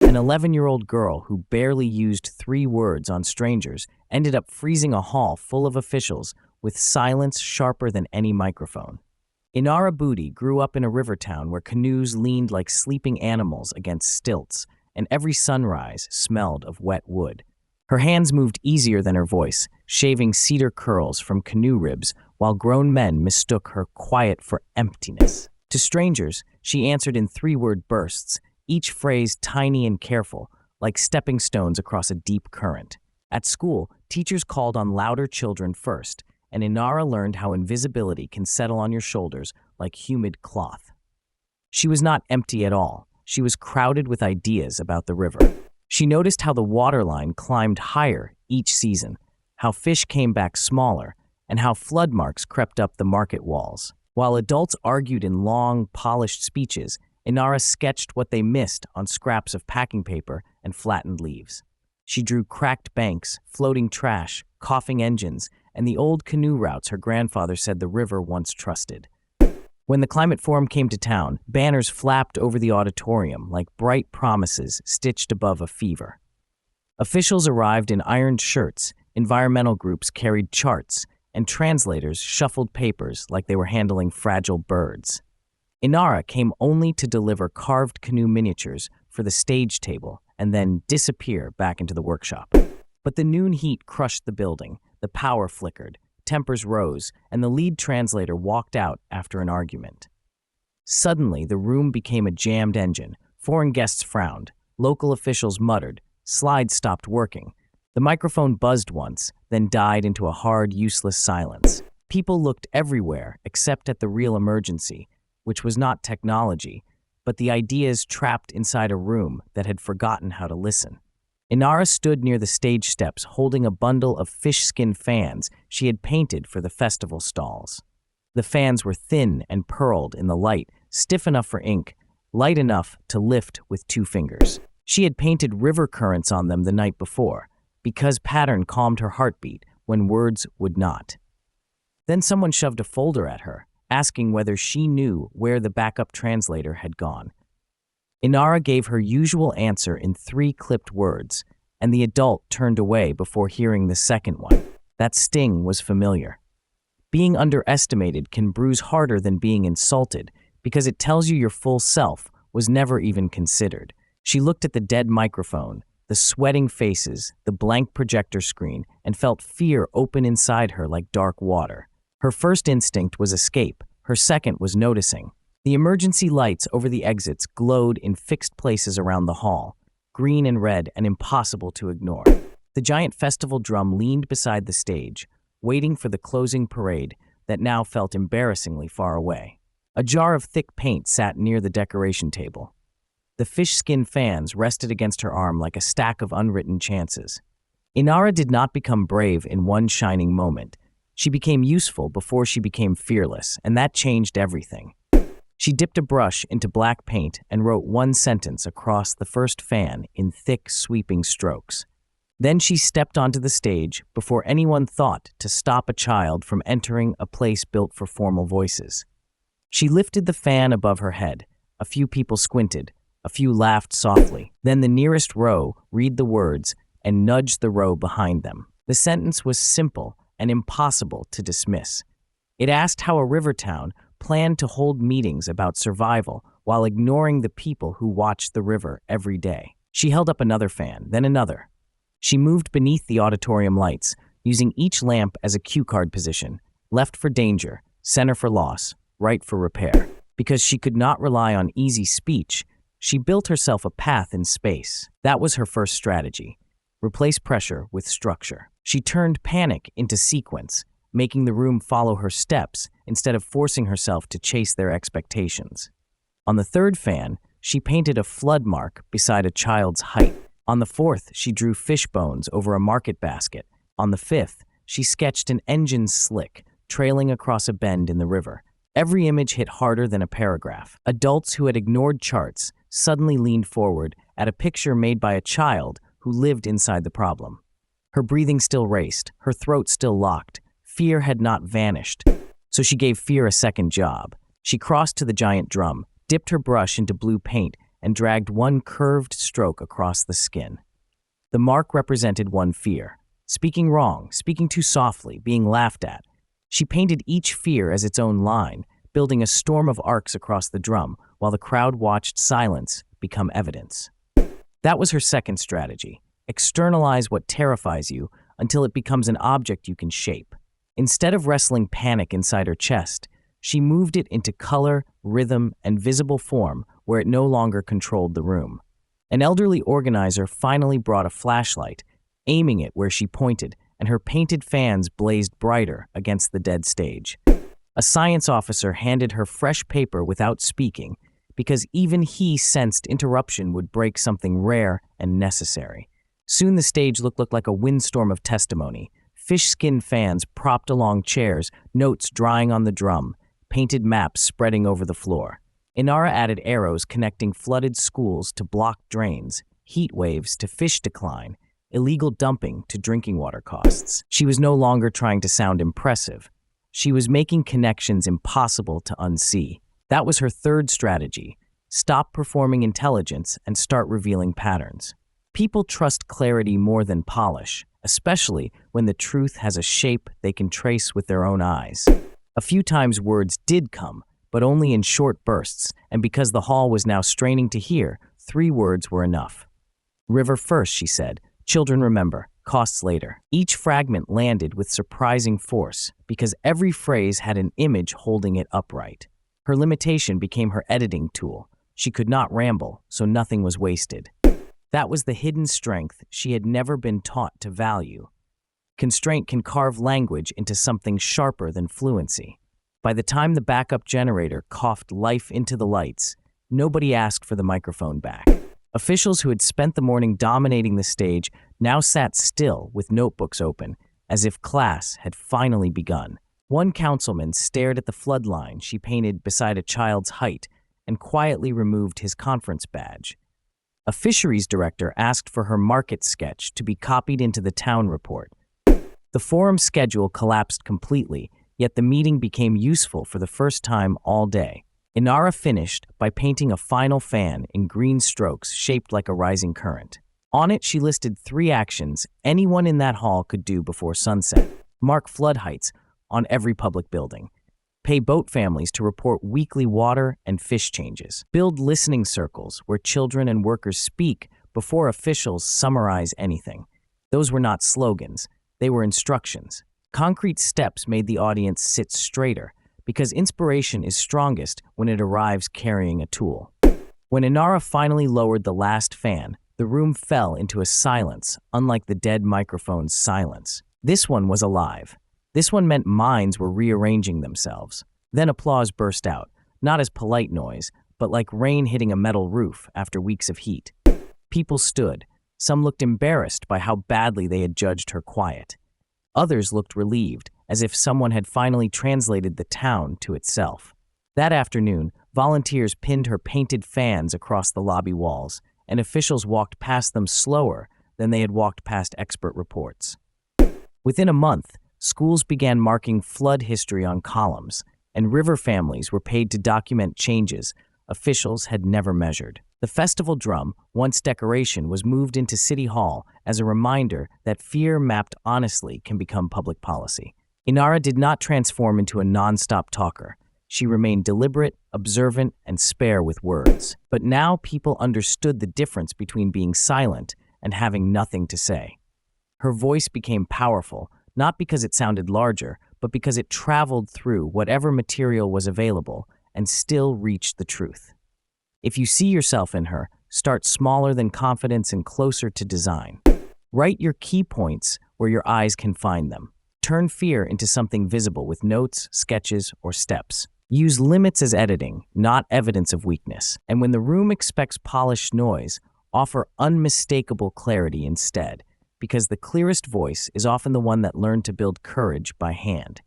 An 11-year-old girl who barely used 3 words on strangers ended up freezing a hall full of officials with silence sharper than any microphone. Inara Budi grew up in a river town where canoes leaned like sleeping animals against stilts, and every sunrise smelled of wet wood. Her hands moved easier than her voice, shaving cedar curls from canoe ribs, while grown men mistook her quiet for emptiness. To strangers, she answered in 3-word bursts, each phrase tiny and careful, like stepping stones across a deep current. At school, teachers called on louder children first, and Inara learned how invisibility can settle on your shoulders like humid cloth. She was not empty at all. She was crowded with ideas about the river. She noticed how the waterline climbed higher each season, how fish came back smaller, and how flood marks crept up the market walls. While adults argued in long, polished speeches, Inara sketched what they missed on scraps of packing paper and flattened leaves. She drew cracked banks, floating trash, coughing engines, and the old canoe routes her grandfather said the river once trusted. When the climate forum came to town, banners flapped over the auditorium like bright promises stitched above a fever. Officials arrived in ironed shirts, environmental groups carried charts, and translators shuffled papers like they were handling fragile birds. Inara came only to deliver carved canoe miniatures for the stage table and then disappear back into the workshop. But the noon heat crushed the building, the power flickered, tempers rose, and the lead translator walked out after an argument. Suddenly, the room became a jammed engine. Foreign guests frowned, local officials muttered, slides stopped working. The microphone buzzed once, then died into a hard, useless silence. People looked everywhere except at the real emergency, which was not technology, but the ideas trapped inside a room that had forgotten how to listen. Inara stood near the stage steps holding a bundle of fish-skin fans she had painted for the festival stalls. The fans were thin and pearled in the light, stiff enough for ink, light enough to lift with 2 fingers. She had painted river currents on them the night before, because pattern calmed her heartbeat when words would not. Then someone shoved a folder at her, asking whether she knew where the backup translator had gone. Inara gave her usual answer in 3 clipped words, and the adult turned away before hearing the second one. That sting was familiar. Being underestimated can bruise harder than being insulted because it tells you your full self was never even considered. She looked at the dead microphone, the sweating faces, the blank projector screen, and felt fear open inside her like dark water. Her first instinct was escape. Her second was noticing. The emergency lights over the exits glowed in fixed places around the hall, green and red and impossible to ignore. The giant festival drum leaned beside the stage, waiting for the closing parade that now felt embarrassingly far away. A jar of thick paint sat near the decoration table. The fish-skin fans rested against her arm like a stack of unwritten chances. Inara did not become brave in one shining moment. She became useful before she became fearless, and that changed everything. She dipped a brush into black paint and wrote 1 sentence across the first fan in thick, sweeping strokes. Then she stepped onto the stage before anyone thought to stop a child from entering a place built for formal voices. She lifted the fan above her head. A few people squinted. A few laughed softly. Then the nearest row read the words and nudged the row behind them. The sentence was simple and impossible to dismiss. It asked how a river town planned to hold meetings about survival while ignoring the people who watched the river every day. She held up another fan, then another. She moved beneath the auditorium lights, using each lamp as a cue card position, left for danger, center for loss, right for repair. Because she could not rely on easy speech, she built herself a path in space. That was her first strategy. Replace pressure with structure. She turned panic into sequence, making the room follow her steps instead of forcing herself to chase their expectations. On the third fan, she painted a flood mark beside a child's height. On the fourth, she drew fish bones over a market basket. On the fifth, she sketched an engine's slick, trailing across a bend in the river. Every image hit harder than a paragraph. Adults who had ignored charts suddenly leaned forward at a picture made by a child who lived inside the problem. Her breathing still raced, her throat still locked. Fear had not vanished, so she gave fear a second job. She crossed to the giant drum, dipped her brush into blue paint, and dragged one curved stroke across the skin. The mark represented one fear: speaking wrong, speaking too softly, being laughed at. She painted each fear as its own line, building a storm of arcs across the drum, while the crowd watched silence become evidence. That was her second strategy: externalize what terrifies you until it becomes an object you can shape. Instead of wrestling panic inside her chest, she moved it into color, rhythm, and visible form where it no longer controlled the room. An elderly organizer finally brought a flashlight, aiming it where she pointed, and her painted fans blazed brighter against the dead stage. A science officer handed her fresh paper without speaking, because even he sensed interruption would break something rare and necessary. Soon the stage looked like a windstorm of testimony: fish-skin fans propped along chairs, notes drying on the drum, painted maps spreading over the floor. Inara added arrows connecting flooded schools to blocked drains, heat waves to fish decline, illegal dumping to drinking water costs. She was no longer trying to sound impressive. She was making connections impossible to unsee. That was her third strategy: stop performing intelligence and start revealing patterns. People trust clarity more than polish, especially when the truth has a shape they can trace with their own eyes. A few times words did come, but only in short bursts, and because the hall was now straining to hear, 3 words were enough. "River first," she said. "Children remember, costs later." Each fragment landed with surprising force, because every phrase had an image holding it upright. Her limitation became her editing tool. She could not ramble, so nothing was wasted. That was the hidden strength she had never been taught to value. Constraint can carve language into something sharper than fluency. By the time the backup generator coughed life into the lights, nobody asked for the microphone back. Officials who had spent the morning dominating the stage now sat still with notebooks open, as if class had finally begun. One councilman stared at the flood line she painted beside a child's height and quietly removed his conference badge. A fisheries director asked for her market sketch to be copied into the town report. The forum schedule collapsed completely, yet the meeting became useful for the first time all day. Inara finished by painting a final fan in green strokes shaped like a rising current. On it, she listed 3 actions anyone in that hall could do before sunset: mark flood heights on every public building, pay boat families to report weekly water and fish changes, build listening circles where children and workers speak before officials summarize anything. Those were not slogans, they were instructions. Concrete steps made the audience sit straighter, because inspiration is strongest when it arrives carrying a tool. When Inara finally lowered the last fan, the room fell into a silence unlike the dead microphone's silence. This one was alive. This one meant minds were rearranging themselves. Then applause burst out, not as polite noise, but like rain hitting a metal roof after weeks of heat. People stood. Some looked embarrassed by how badly they had judged her quiet. Others looked relieved, as if someone had finally translated the town to itself. That afternoon, volunteers pinned her painted fans across the lobby walls, and officials walked past them slower than they had walked past expert reports. Within a month, schools began marking flood history on columns, and river families were paid to document changes officials had never measured. The festival drum, once decoration, was moved into City Hall as a reminder that fear mapped honestly can become public policy. Inara did not transform into a non-stop talker. She remained deliberate, observant, and spare with words. But now people understood the difference between being silent and having nothing to say. Her voice became powerful, not because it sounded larger, but because it traveled through whatever material was available and still reached the truth. If you see yourself in her, start smaller than confidence and closer to design. Write your key points where your eyes can find them. Turn fear into something visible with notes, sketches, or steps. Use limits as editing, not evidence of weakness. And when the room expects polished noise, offer unmistakable clarity instead, because the clearest voice is often the one that learned to build courage by hand.